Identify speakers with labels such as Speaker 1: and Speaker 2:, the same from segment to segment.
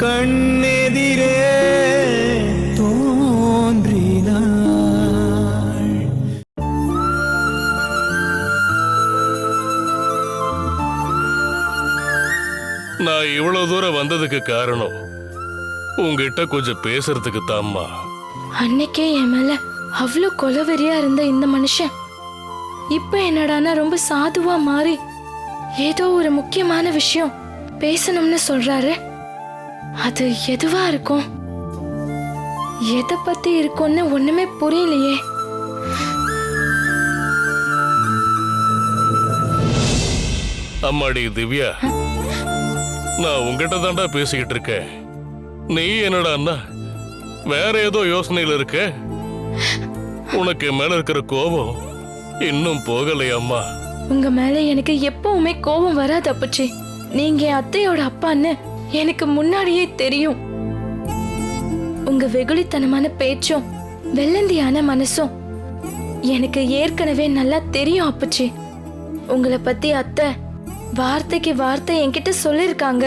Speaker 1: கண்ணெதிரே தோன்றினாள்.
Speaker 2: நான் இவ்வளவு தூரம் வந்ததுக்கு காரணம் உங்ககிட்ட கொஞ்சம் பேசுறதுக்கு தாம்மா.
Speaker 3: அன்னைக்கே என் மேல அவ்வளோ கொலவெறியா இருந்த இந்த மனுஷன் இப்ப என்னடானா ரொம்ப சாதுவா மாறி ஏதோ ஒரு முக்கியமான விஷயம் பேசணும்னு சொல்றாரு. அது எதுவா இருக்கும், எதை பத்தி இருக்கும்னு ஒண்ணுமே புரியலையே.
Speaker 2: அம்மாடி திவ்யா, நான் உங்ககிட்ட தாண்டா பேசிக்கிட்டு இருக்கேன். நீ என்னடா வேற ஏதோ யோசனையில இருக்க. உனக்கு மேல இருக்கிற கோபம் இன்னும் போகலையம்மா.
Speaker 3: உங்க மேல எனக்கு எப்பவுமே கோபம் வராது அப்பச்சி. நீங்க அத்தையோட அப்பான்னு எனக்கு முன்னாடியே தெரியும். உங்க வெகுளித்தனமான பேச்சும் வெள்ளந்தியான மனசும் எனக்கு ஏற்கனவே நல்லா தெரியும் அப்பச்சி. உங்களை பத்தி அத்தை வார்த்தைக்கு வார்த்தை என்கிட்ட சொல்லிருக்காங்க.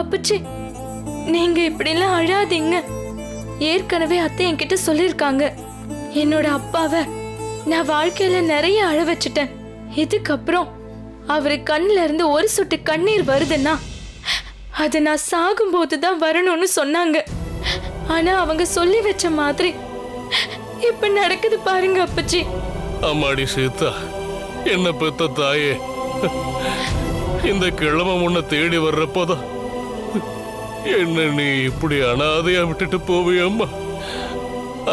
Speaker 3: அப்பச்சி, நீங்க இப்படிலாம் அழாதீங்க. ஏற்கனவே அத்தை என்கிட்ட சொல்லிருக்காங்க, என்னோட அப்பாவை நான் வாழ்க்கையில நிறைய அழ வச்சுட்டேன். இதுக்கப்புறம் அவரு கண்ணுல இருந்து ஒரு சொட்டு கண்ணீர் வருதுன்னா அது நான் சாகும் போதுதான் வரணும்னு சொன்னாங்க. ஆனா அவங்க சொல்லி வச்ச மாதிரி இப்ப நடக்குது பாருங்க அப்பச்சி.
Speaker 2: அம்மாடி சீதா, என்ன பெத்த தாயே, இந்த கிழமை முன்ன தேடி வர்றப்போதான் என்ன நீ இப்படி அனாதையா விட்டுட்டு போவியம்மா.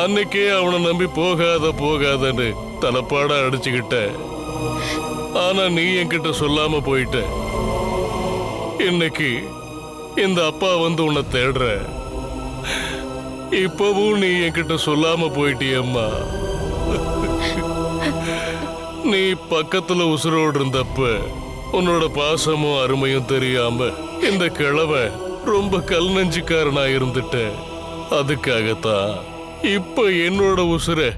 Speaker 2: அன்னைக்கே அவனை நம்பி போகாதன்னு தலைப்பாடா அடிச்சுக்கிட்ட. ஆனா நீ என்கிட்ட சொல்லாம போயிட்ட. இன்னைக்கு இந்த அப்பா வந்து உன்னை தேடுற. இப்பவும் நீ என்கிட்ட சொல்லாம போயிட்டியம்மா. நீ பக்கத்துல உசுரோடு இருந்தப்ப உன்னோட பாசமும் அருமையும் தெரியாம இந்த கிழவை ரொம்ப கல் நெஞ்சுக்காரனா இருந்துட்ட. அதுக்காகத்தான் இப்ப என்னோட உசுரை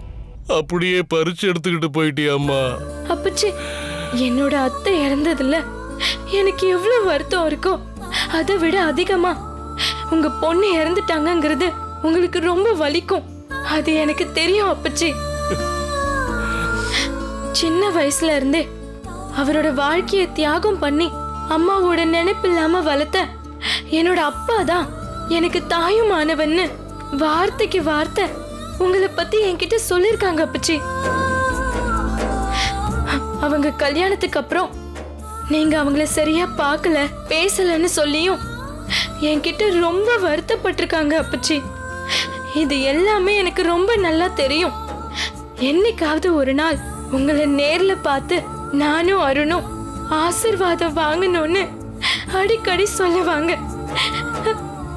Speaker 2: அப்படியே பறிச்சு எடுத்துக்கிட்டு போயிட்டியம்மா.
Speaker 3: அப்பச்சி, என்னோட அத்தை இறந்ததுல எனக்கு எவ்வளவு வருத்தம் இருக்கோ அதை விட அதிகமா உங்க பொண்ணு இறந்துட்டாங்கிறது உங்களுக்கு ரொம்ப வலிக்கும். அது எனக்கு தெரியும் அப்பச்சி. சின்ன வயசுல இருந்தே அவரோட வாழ்க்கைய தியாகம் பண்ணி அம்மாவோட நினைப்பு இல்லாம வளர்த்த என்னோட அப்பா தான் எனக்கு தாயுமானவன்னு வார்த்தைக்கு வார்த்தை உங்களை பத்தி என்கிட்ட சொல்லிருக்காங்க அப்பச்சி. அவங்க கல்யாணத்துக்கு அப்புறம் நீங்க அவங்கள சரியா பார்க்கல, பேசலன்னு சொல்லியும் என்கிட்ட ரொம்ப வருத்தப்பட்டிருக்காங்க அப்பச்சி. இது எல்லாமே எனக்கு ரொம்ப நல்லா தெரியும். என்னைக்காவது ஒரு நாள் உங்களை நேர்ல பார்த்து நானும் அருணும் ஆசீர்வாதம் வாங்கணும்னு அடிக்கடி சொல்லுவாங்க.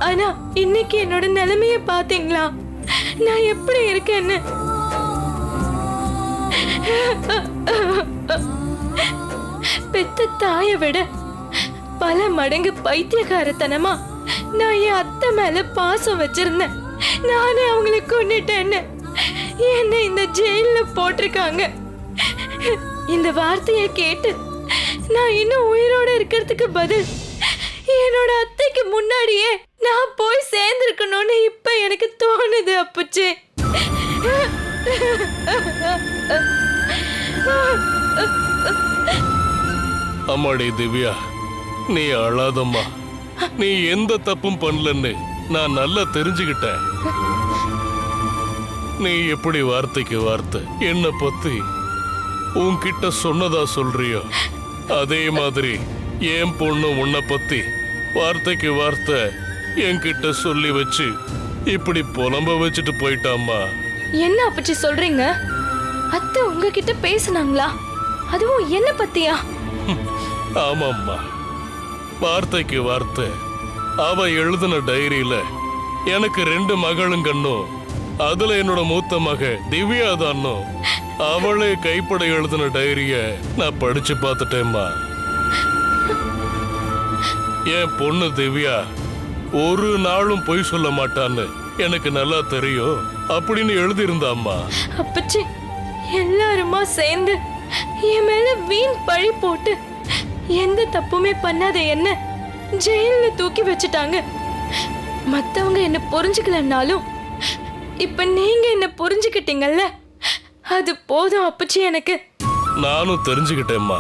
Speaker 3: ஆனா இன்னைக்கு என்னோட நிலைமைய பாத்தீங்களா, நான் எப்படி இருக்கேன்னு. பெத்த தாயை விட பல மடங்கு பைத்தியக்காரத்தனமா நான் என் அத்தை மேல பாசம் வச்சிருந்தேன். நானே அவங்களை கொன்னுட்டேன்னு என்ன இந்த ஜெயில போட்டிருக்காங்க. இந்த வார்த்தையை கேட்டு நான் இன்னும் உயிரோட இருக்கிறதுக்கு பதில் என்னோட அத்தைக்கு முன்னாடியே நான் போய் சேர்ந்திருக்கணும்னு இப்ப எனக்கு தோணுது அப்பச்சி.
Speaker 2: அம்மாடி திவ்யா, நீ அழாதம்மா. நீ எந்த தப்பும் பண்ணலன்னு நான் நல்லா தெரிஞ்சுக்கிட்டேன். நீ எப்படி வார்த்தைக்கு வார்த்தை என்ன பத்தி உன்கிட்ட சொன்னதா சொல்றியோ அதே மாதிரி என் பொண்ணு உன்னை பத்தி வார்த்தைக்கு வார்த்தை என்கிட்ட சொல்லி வச்சு இப்படி புலம்ப வச்சுட்டு போயிட்டாம்மா.
Speaker 3: என்ன அப்பச்சி சொல்றீங்க? அத்தை உங்ககிட்ட பேசினாங்களா? அதுவும் என்ன பத்தியா?
Speaker 2: ஆமாம்மா, வார்த்தைக்கு வார்த்தை அவ எழுதின டைரியில எனக்கு 2 மகளுங்கன்னும் அதுல என்னோட மூத்த மக திவ்யா தான்னும் அவளே கைப்பட எழுதின டைரிய நான் படிச்சு பார்த்துட்டேம்மா. என் பொண்ணு திவ்யா ஒரு நாளும் பொய் சொல்ல மாட்டான்னு எனக்கு நல்லா தெரியும் அப்படின்னு எழுதியிருந்தாம்மா.
Speaker 3: அப்பச்சி, எல்லாருமா சேர்ந்து என் மேல வீண் பழி போட்டு எந்த தப்புமே பண்ணாத என்ன ஜெயில தூக்கி வச்சுட்டாங்க. மத்தவங்க என்ன புரிஞ்சுக்கலன்னாலும் இப்ப நீங்க என்ன புரிஞ்சுக்கிட்டீங்கல்ல, அது போதும் அப்பச்சி எனக்கு.
Speaker 2: நானும் தெரிஞ்சுக்கிட்டேம்மா.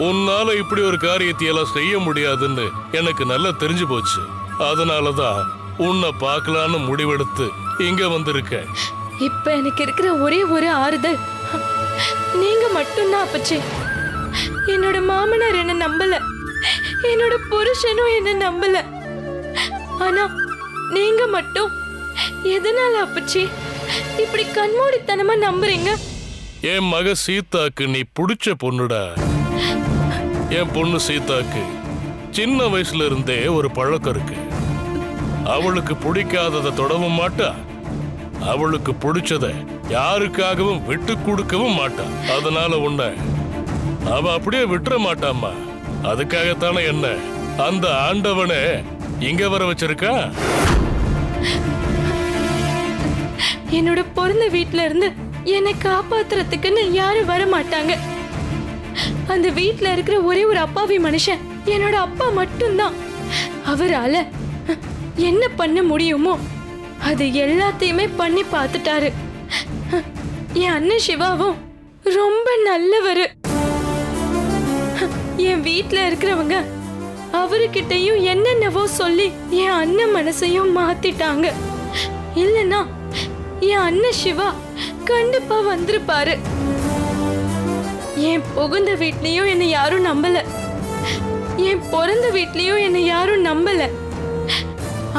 Speaker 2: உன்னால இப்படி ஒரு காரியத்தையெல்லாம் செய்ய முடியாதுன்னு எனக்கு நல்லா தெரிஞ்சு போச்சு. அதனாலதான் உன்னை பார்க்கலான்னு முடிவெடுத்து இங்க வந்திருக்கேன்.
Speaker 3: இப்ப எனக்கு இருக்கிற ஒரே ஒரு ஆறுதல் நீங்க மட்டும்தான் அப்பச்சி. என்னோட மாமனார் என்ன நம்பல, என்னோட புருஷனும் என்ன நம்பல. ஆனா நீங்க மட்டும் எதனால அப்பச்சி இப்படி கண்மூடித்தனமா நம்புறீங்க?
Speaker 2: என் மக சீதாக்கு நீ பிடிச்ச பொண்ணுடா. என் பொண்ணு சீதாக்கு சின்ன வயசுல இருந்தே ஒரு பழக்கம் இருக்கு. அவளுக்கு பிடிக்காததை தொடவும் மாட்டா, அவளுக்கு பிடிச்சத யாருக்காகவும் விட்டு கொடுக்கவும் மாட்டா. அதனால உன்னை அவ அப்படியே விட்டுற மாட்டாம்மா. அதுக்காகத்தானே என்ன அந்த ஆண்டவனை இங்க வர வச்சிருக்கா.
Speaker 3: என்னோட பிறந்த வீட்ல இருந்து என்னை காப்பாத்துறதுக்குன்னு யாரும் வர மாட்டாங்க. அந்த வீட்ல இருக்கிற ஒரே ஒரு அப்பாவி மனுஷன் என்னோட அப்பா மட்டும்தான். அவரால என்ன பண்ண முடியுமோ அது எல்லாத்தையுமே பண்ணி பார்த்துட்டாரு. என் அண்ணன் சிவாவும் ரொம்ப நல்லவரு. என் வீட்ல இருக்கிறவங்க அவர்கிட்டயும் என்னென்னவோ சொல்லி என் அண்ணன் மனசையும் மாத்திட்டாங்க. இல்லனா என் அண்ணன் சிவா கண்டிப்பா வந்திருப்பாரு. என் புகுந்த வீட்லயும் என்னை யாரும் நம்பல, என் பிறந்த வீட்லயும் என்னை யாரும் நம்பல.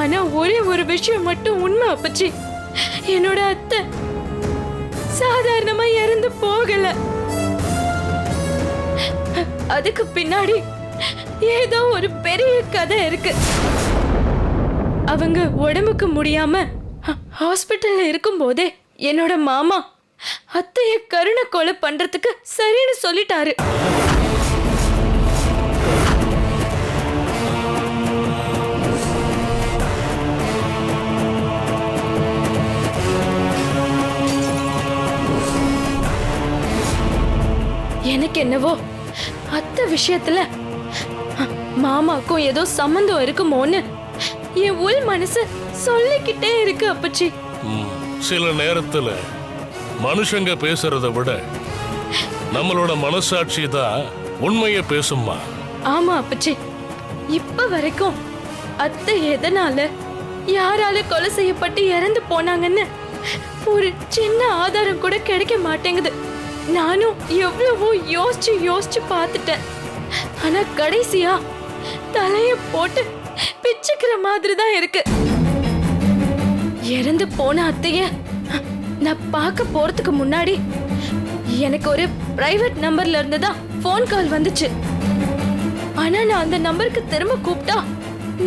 Speaker 3: ஆனா ஒரே ஒரு விஷயம் மட்டும் உண்மை அப்பச்சி, என்னோட அத்தை சாதாரணமா இறந்து போகல. அதுக்கு பின்னாடி ஏதோ ஒரு பெரிய கதை இருக்கு. அவங்க உடம்புக்கு முடியாம ஹாஸ்பிட்டல்ல இருக்கும் போதே என்னோட மாமா அத்தைய கருணை கொலை பண்றதுக்கு சரின்னு சொல்லிட்டாரு. எனக்கு என்னவோ அத்தை விஷயத்துல மாமாக்கும் ஏதோ சம்பந்தம் இருக்குமோன்னு என் உள் மனசு சொல்லிக்கிட்டே இருக்கு அப்பச்சி.
Speaker 2: சில நேரத்துல மனுஷங்க பேசுறத விட நம்மளோட மனசாட்சி தான் உண்மையை பேசும்மா.
Speaker 3: ஆமா அப்பச்சி, இப்ப வரைக்கும் அத்தை எதனால யாரால கொலை செய்யப்பட்டு இறந்து போனாங்கன்னு ஒரு சின்ன ஆதாரம் கூட கிடைக்க மாட்டேங்குது. நானும் எவ்வளவோ யோசிச்சு யோசிச்சு பார்த்துட்டேன். ஆனா கடைசியா தலைய போட்டு பிச்சுக்கிற மாதிரி தான் இருக்கு. இறந்து போன அத்தைய நான் பார்க்க போறதுக்கு முன்னாடி எனக்கு ஒரு பிரைவேட் நம்பர்ல இருந்து தான் போன் கால் வந்துச்சு. ஆனா நான் அந்த நம்பருக்கு திரும்ப கூப்பிட்டா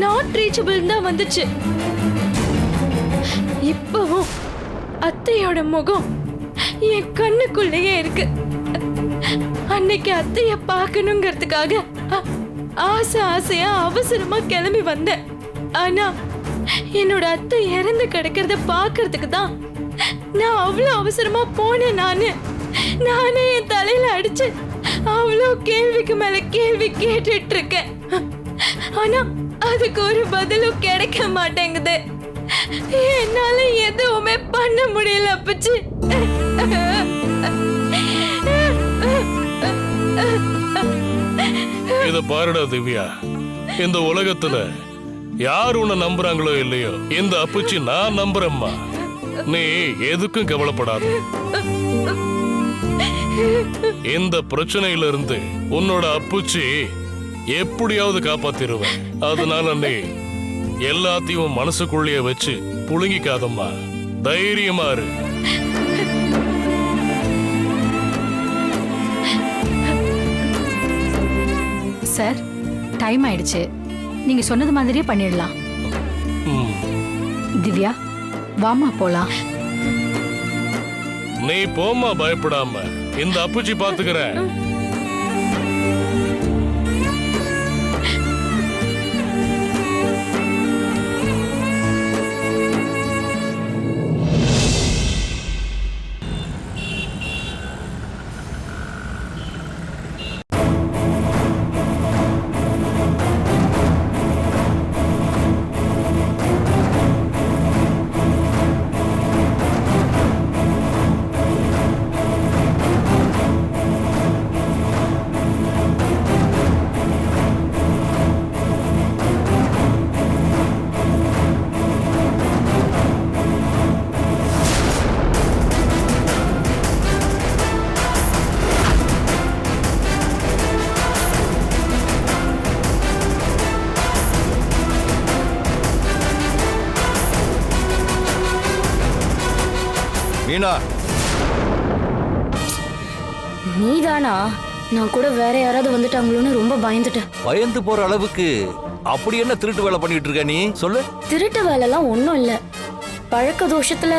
Speaker 3: நாட் ரீச்சபிள் தான் வந்துச்சு. இப்பவும் அத்தையோட முகம் என் கண்ணுக்குள்ளேயே இருக்கு. அன்னைக்கு அத்தைய பார்க்கணுங்கிறதுக்காக ஆசையா அவசரமா கிளம்பி வந்தேன். ஆனா என்னோட அத்தை இறந்து கிடக்கிறத பாக்குறதுக்கு தான் நான் அவ்வளவு அவசரமா போனேன். நானே என் தலையில அடிச்சு அவ்வளவு கேள்விக்கு மேல கேள்வி கேட்டுட்டு இருக்கேன். ஆனா அதுக்கு ஒரு பதிலும் கிடைக்க மாட்டேங்குது. என்னால எதுவுமே பண்ண முடியல அப்பச்சி.
Speaker 2: இத பாருடா திவ்யா, இந்த உலகத்துல யார் உன்னை நம்புறாங்களோ இல்லையோ, இந்த அப்புச்சி நான் நம்புறேம்மா. நீ எதுக்கும் கவலைப்படாத. இந்த பிரச்சனையில இருந்து உன்னோட அப்புச்சி எப்படியாவது காப்பாத்திருவேன். அதனால நீ எல்லாத்தையும் மனசுக்குள்ளேயே வச்சு புழுங்கிக்காதம்மா. தைரியமா இரு.
Speaker 1: சார், டைம் ஆயிடுச்சு. நீங்க சொன்னது மாதிரியே பண்ணிடலாம். திவ்யா, வாமா போலாம்.
Speaker 2: நீ போமா, பயப்படாம. இந்த அப்புச்சி பாத்துக்கிறேன்.
Speaker 4: மீனா,
Speaker 5: நீதானா? நான் கூட வேற யாராவது வந்துட்டாங்களோன்னு ரொம்ப பயந்துட்டேன்.
Speaker 4: பயந்து போற அளவுக்கு அப்படி என்ன திருட்டு வேலை பண்ணிட்டு இருக்க நீ? சொல்லு.
Speaker 5: திருட்டு வேலைலாம் ஒன்றும் இல்லை. பழக்க தோஷத்துல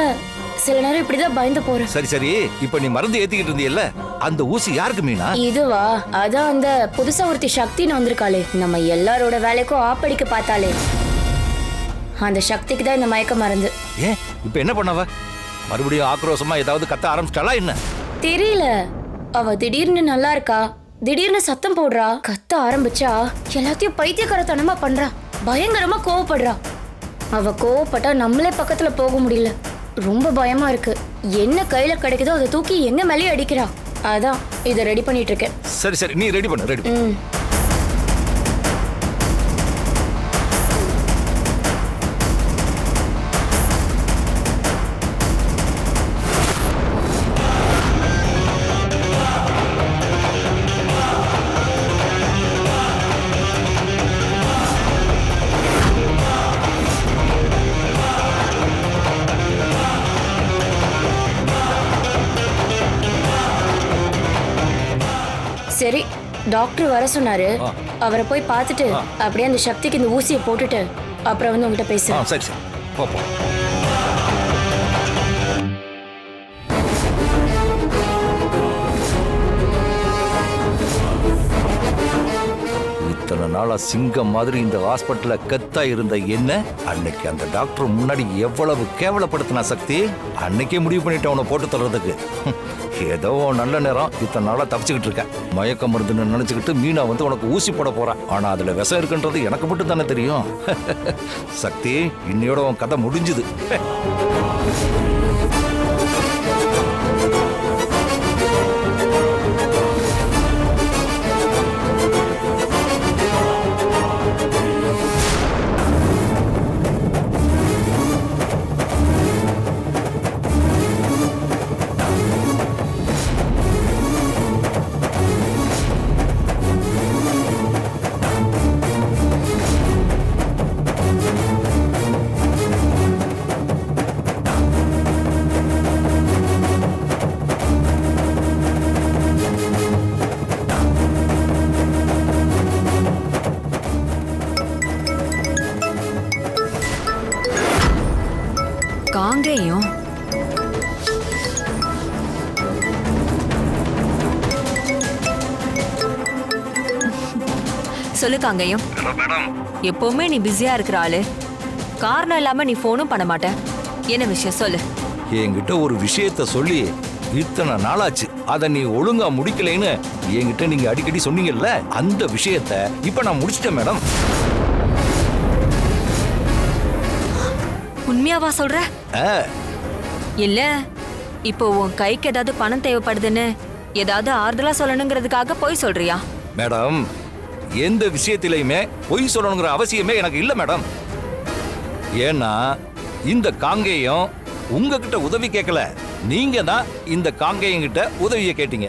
Speaker 5: சில நேரம் இப்படிதான் பயந்து போறேன்.
Speaker 4: சரி சரி, இப்ப நீ மருந்து ஏத்திக்கிட்டு இருந்தியல்ல, அந்த ஊசி யாருக்கு மீனா?
Speaker 5: இதுவா? அதான் அந்த புதுசா ஒருத்தி சக்தின்னு வந்திருக்காளே, நம்ம எல்லாரோட வேலைக்கும் ஆப்படிக்க பார்த்தாலே, அந்த சக்திக்கு தான் இந்த மயக்க மருந்து.
Speaker 4: ஏன் இப்ப என்ன பண்ணவ? மறுபடியும் ஆக்ரோஷமா ஏதாவது கத்த ஆரம்பிச்சிட்டாளா என்ன?
Speaker 5: தெரியல. அவ திடீர்னு நல்லா இருக்கா, திடீர்னு சத்தம் போடுறா, கத்த ஆரம்பிச்சா எல்லாத்தையும் பைத்தியக்காரத்தனமா பண்றா, பயங்கரமா கோவப்படுறா. அவ கோவப்பட்டா நம்மளே பக்கத்துல போக முடியல. ரொம்ப பயமா இருக்கு. என்ன கையில கிடைக்குதோ அதை தூக்கி எங்க மேலேயே அடிக்கிறா. அதான் இதை ரெடி பண்ணிட்டு இருக்கேன்.
Speaker 4: சரி சரி, நீ ரெடி பண்ணு, ரெடி பண்ணு.
Speaker 5: சரி, டாக்டர் வர சொன்னாரு. அவரை போய் பார்த்துட்டு அப்படியே அந்த சக்திக்கு இந்த ஊசியை போட்டுட்டு அப்புறம் வந்து உங்ககிட்ட பேசுறேன்.
Speaker 4: சரி சரி, போ போ. இத்தனை நாளா சிங்கம் மாதிரி இந்த ஹாஸ்பிட்டல்ல கத்தா இருந்த என்ன அன்னைக்கு அந்த டாக்டர் முன்னாடி எவ்வளவு கேவலப்படுத்தினா சக்தி. அன்னைக்கே முடிவு பண்ணிட்டு அவனை போட்டு தள்ளுறதுக்கு. ஏதோ நல்ல நேரம், இத்தனை நாளா தப்பிச்சுக்கிட்டு இருக்க. மயக்க மருந்துன்னு நினைச்சுக்கிட்டு மீனா வந்து உனக்கு ஊசி போட போறான். ஆனா அதுல விஷம் இருக்குன்றது எனக்கு மட்டும் தானே தெரியும். சக்தி, இன்னையோட உன் கதை முடிஞ்சுது.
Speaker 6: காங்கேயம் சொல்லு காங்கேயம். எப்பவுமே நீ பிஸியா இருக்கிற ஆளு, காரணம் இல்லாம நீ போனும் பண்ண மாட்ட. என்ன விஷயம் சொல்லு.
Speaker 4: என்கிட்ட ஒரு விஷயத்த சொல்லி இத்தனை நாளாச்சு, அதை நீ ஒழுங்கா முடிக்கலைன்னு என்கிட்ட நீங்க அடிக்கடி சொன்னீங்கல்ல, அந்த விஷயத்த இப்ப நான் முடிச்சிட்டேன் மேடம்.
Speaker 6: உண்மையாவா சொல்ற? இல்ல இப்போ உன் கைக்கு ஏதாவது பணம் தேவைப்படுதுன்னு ஏதாவது ஆறுதலா சொல்லணுங்கிறதுக்காக போய் சொல்றியா?
Speaker 4: மேடம், எந்த விஷயத்திலையுமே பொய் சொல்லணுங்கிற அவசியமே எனக்கு இல்ல மேடம். ஏன்னா இந்த காங்கேயம் உங்ககிட்ட உதவி கேட்கல, நீங்க தான் இந்த காங்கேயம் கிட்ட உதவியை கேட்டீங்க.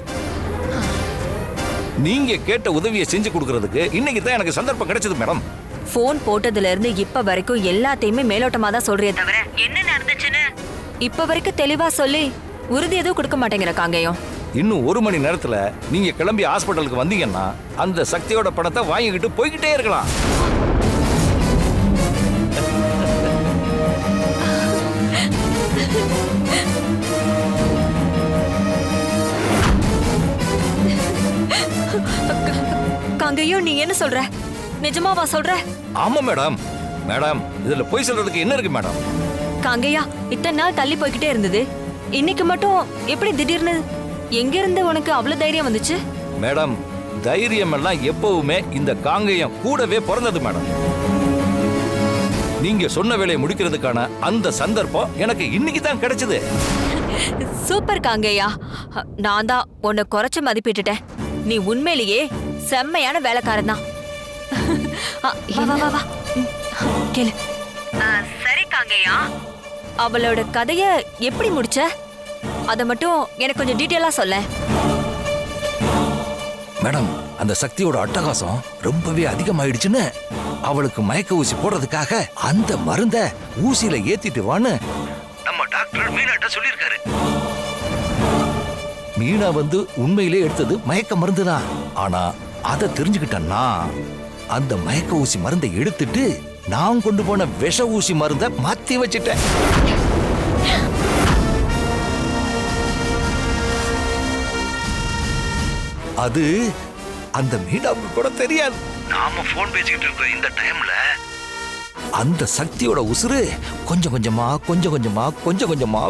Speaker 4: நீங்க கேட்ட உதவியை செஞ்சு கொடுக்கறதுக்கு இன்னைக்கு தான் எனக்கு சந்தர்ப்பம் கிடைச்சது மேடம்.
Speaker 6: போன் போட்டதுல இருந்து இப்ப வரைக்கும் எல்லாத்தையுமே மேலோட்டமா தான் சொல்றியே தவிர என்ன நடந்துச்சுன்னு இப்ப வரைக்கும் தெளிவா சொல்லி உறுதி எதுவும் கொடுக்க மாட்டேங்கிற காங்கேயம்.
Speaker 4: இன்னும் 1 மணி நேரத்துல நீங்க கிளம்பி ஹாஸ்பிட்டலுக்கு வந்தீங்கன்னா அந்த சக்தியோட பணத்தை வாங்கிக்கிட்டு போய்கிட்டே இருக்கலாம்.
Speaker 6: காங்கேயம், நீ என்ன சொல்ற? நிஜமாவா சொல்ற?
Speaker 4: ஆமா மேடம். மேடம், இதுல போய் சொல்றதுக்கு என்ன இருக்கு மேடம்?
Speaker 6: காங்கேயா, இத்தனை நாள் தள்ளி போய்கிட்டே இருந்தது, இன்னைக்கு மட்டும் எப்படி திடீர்னு எங்க இருந்து உனக்கு அவ்வளவு தைரியம் வந்துச்சு?
Speaker 4: மேடம், தைரியம் எல்லாம் எப்பவுமே இந்த காங்கேயம் கூடவே பிறந்தது மேடம். நீங்க சொன்ன வேலையை முடிக்கிறதுக்கான அந்த சந்தர்ப்பம் எனக்கு இன்னைக்கு தான் கிடைச்சது.
Speaker 6: சூப்பர் காங்கேயா, நான் தான் உன்னை குறைச்சு மதிப்பிட்டுட்டேன். நீ உண்மையிலேயே செம்மையான வேலைக்காரன் தான். கேளு. சரி காங்கேயா, அவளோட கதைய எப்படி முடிச்ச? அத மட்டும் எனக்கு கொஞ்சம் டீட்டெயிலா சொல்ல.
Speaker 4: மேடம், அந்த சக்தியோட அட்டகாசம் ரொம்பவே அதிகமாயிடுச்சுன்னு அவளுக்கு மயக்க ஊசி போடுறதுக்காக அந்த மருந்த ஊசியில ஏத்திட்டு வான்னு நம்ம டாக்டர் மீனாட்ட சொல்லியிருக்காரு. மீனா வந்து உண்மையிலே எடுத்தது மயக்க மருந்து தான். ஆனா அதை தெரிஞ்சுக்கிட்டேன்னா அந்த மயக்க ஊசி மருந்தை எடுத்துட்டு நான் கொண்டு போன விஷ ஊசி மருந்தை மாத்தி வச்சிட்டேன். அது அந்த மீனாவுக்கு கூட தெரியாது. நாம போன் பேசிக்கிட்டு இருக்க இந்த டைம்ல அந்த சக்தியோட உசுறு கொஞ்சம் கொஞ்சமா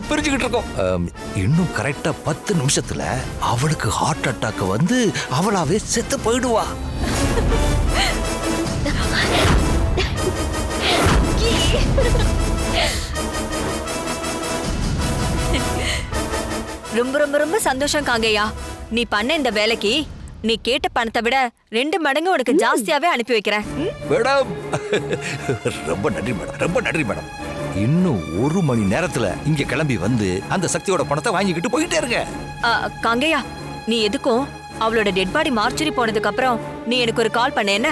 Speaker 4: பிரிச்சுக்கிட்டு இருக்கோம். இன்னும் கரெக்டா 10 நிமிஷத்துல அவளுக்கு ஹார்ட் அட்டாக் வந்து அவளாவே செத்து போயிடுவா.
Speaker 6: ரொம்ப ரொம்ப ரொம்ப சந்தோஷம் காங்கேயா. நீ பண்ண இந்த வேலைக்கு நீ கேட்ட பணத்தை விட 2 மடங்கு உனக்கு ஜாஸ்தியாவே அனுப்பி வைக்கிறேன்.
Speaker 4: மேடம் ரொம்ப நன்றி மேடம், ரொம்ப நன்றி மேடம். இன்னும் 1 மணி நேரத்துல இங்க கிளம்பி வந்து அந்த சக்தியோட பணத்தை வாங்கிக்கிட்டு போயிட்டே இருங்க.
Speaker 6: காங்கேயா, நீ எதுக்கும் அவளோட டெட் பாடி மார்ச்சரி போனதுக்கு அப்புறம் நீ எனக்கு ஒரு கால் பண்ண என்ன?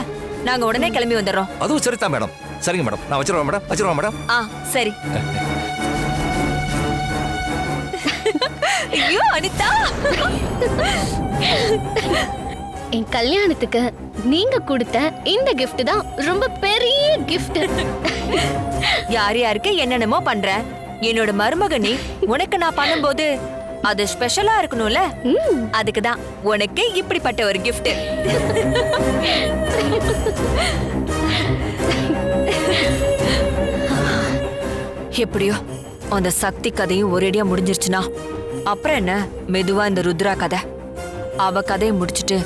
Speaker 6: நாங்க உடனே கிளம்பி வந்துடுறோம்.
Speaker 4: அதுவும் சரிதான் மேடம். சரிங்க மேடம், நான் வச்சிருவேன் மேடம்.
Speaker 6: சரி. ஐயோ அனிதா,
Speaker 7: என் கல்யாணத்துக்கு நீங்க கொடுத்த இந்த gift தான் ரொம்ப பெரிய gift.
Speaker 6: யார் யாருக்கு என்னென்னமோ பண்ற, என்னோட மருமகனே உனக்கு நான் பண்ணும்போது அது ஸ்பெஷலா இருக்கணும்ல. அதுக்குதான் உனக்கு இப்படிப்பட்ட ஒரு gift. எப்படியோ அந்த சக்தி கதையும் ஒரேடியா முடிஞ்சிருச்சுனா அப்புறம் என்ன, மெதுவா இந்த ருத்ரா கதை, அவ கதையை முடிச்சிட்டு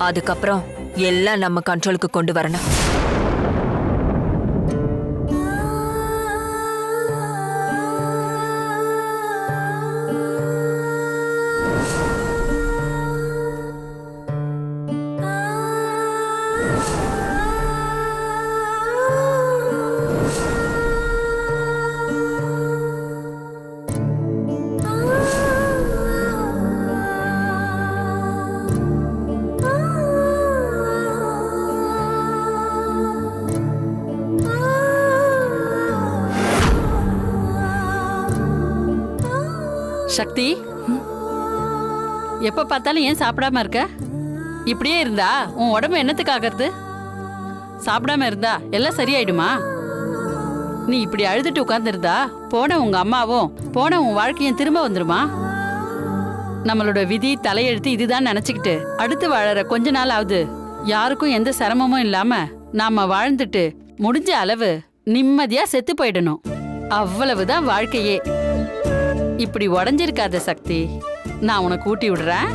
Speaker 6: அதுக்கப்புறம் எல்லாம் நம்ம கண்ட்ரோலுக்கு கொண்டு வரணும்.
Speaker 1: சக்தி, எப்ப பார்த்தாலும் ஏன் சாப்பிடாம இருக்க? இப்படியே இருந்தா உன் உடம்பு என்னத்துக்காகிறது? சாப்பிடாம இருந்தா எல்லாம் சரியாயிடுமா? நீ இப்படி அழுதுட்டு உட்கார்ந்துருந்தா போன உங்க அம்மாவும் போன உன் வாழ்க்கையும் திரும்ப வந்துருமா? நம்மளோட விதி தலையெழுத்து இதுதான் நினைச்சுக்கிட்டு அடுத்து வாழற கொஞ்ச நாள் ஆகுது யாருக்கும் எந்த சிரமமும் இல்லாம நாம வாழ்ந்துட்டு முடிஞ்ச அளவு நிம்மதியா செத்து போயிடணும். அவ்வளவுதான் வாழ்க்கையே. இப்படி உடஞ்சிருக்காத சக்தி, நான் உனக்கு ஊட்டி விடுறேன்.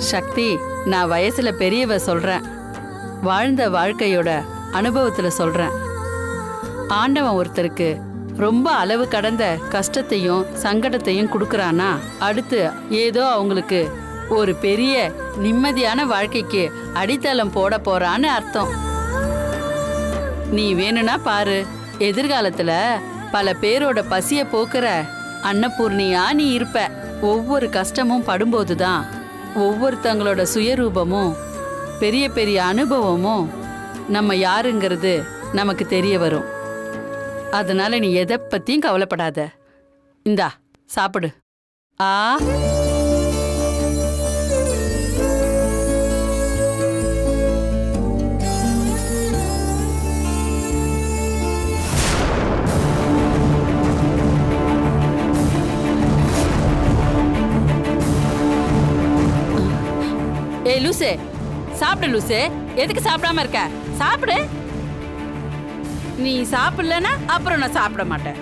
Speaker 1: சக்தி, நான் வயசுல பெரியவ சொல்றேன், வாழ்ந்த வாழ்க்கையோட அனுபவத்துல சொல்றேன். ஆண்டவன் ஒருத்தருக்கு ரொம்ப அளவு கடந்த கஷ்டத்தையும் சங்கடத்தையும் கொடுக்கறானா, அடுத்து ஏதோ அவங்களுக்கு ஒரு பெரிய நிம்மதியான வாழ்க்கைக்கு அடித்தளம் போட போறான்னு அர்த்தம். நீ வேணும்னா பாரு, எதிர்காலத்துல பல பேரோட பசிய போக்குற அன்னபூர்ணியா நீ இருப்ப. ஒவ்வொரு கஷ்டமும் படும்போதுதான் ஒவ்வொருத்தங்களோட சுயரூபமும் பெரிய பெரிய அனுபவமும் நம்ம யாருங்கிறது நமக்கு தெரிய வரும். அதனால நீ எதை பத்தியும் கவலைப்படாத. இந்தா சாப்பிடு. ஆ ஏய் லூசே, சாப்பிடு லூசே. எதுக்கு சாப்பிடாம இருக்க? சாப்பிடு. நீ சாப்பிடலன்னா அப்புறம் நான் சாப்பிட மாட்டேன்.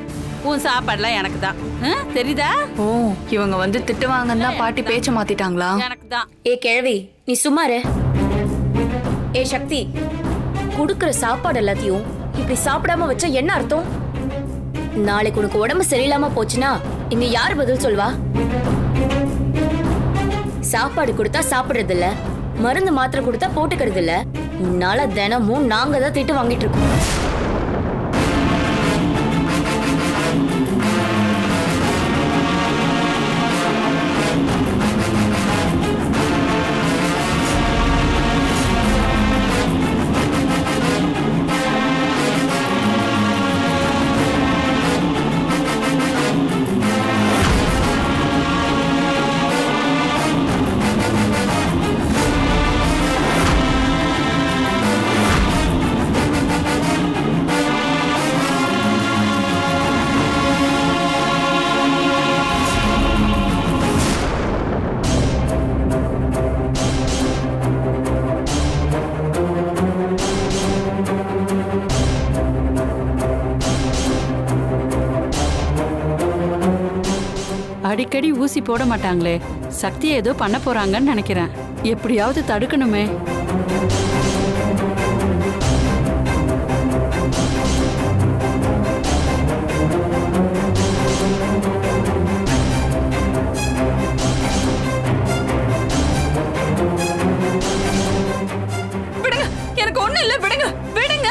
Speaker 1: உன் சாப்பாடுலாம் எனக்கு தான், தெரியுதா?
Speaker 3: ஓ, இவங்க வந்து திட்டுவாங்கன்னு தான் பாட்டி பேச்ச மாத்திட்டாங்களா?
Speaker 1: எனக்கு தான்.
Speaker 5: ஏ கிழவி, நீ சும்மாரு. ஏ சக்தி, குடுக்கிற சாப்பாடு எல்லாத்தையும் இப்படி சாப்பிடாம வச்சா என்ன அர்த்தம்? நாளைக்கு உனக்கு உடம்பு சரியில்லாம போச்சுன்னா இங்க யாரு பதில் சொல்வா? சாப்பாடு கொடுத்தா சாப்பிடுறது இல்ல, மருந்து மாத்திரை கொடுத்தா போட்டுக்கிறது இல்ல. உன்னால தினமும் நாங்க தான் திட்டு வாங்கிட்டு இருக்கோம்.
Speaker 1: அடிக்கடி ஊசி போட மாட்டாங்களே, சக்தி ஏதோ பண்ண போறாங்கன்னு நினைக்கிறேன். எப்படியாவது தடுக்கணுமே.
Speaker 6: விடுங்க, எனக்கு ஒண்ணு இல்ல, விடுங்க விடுங்க.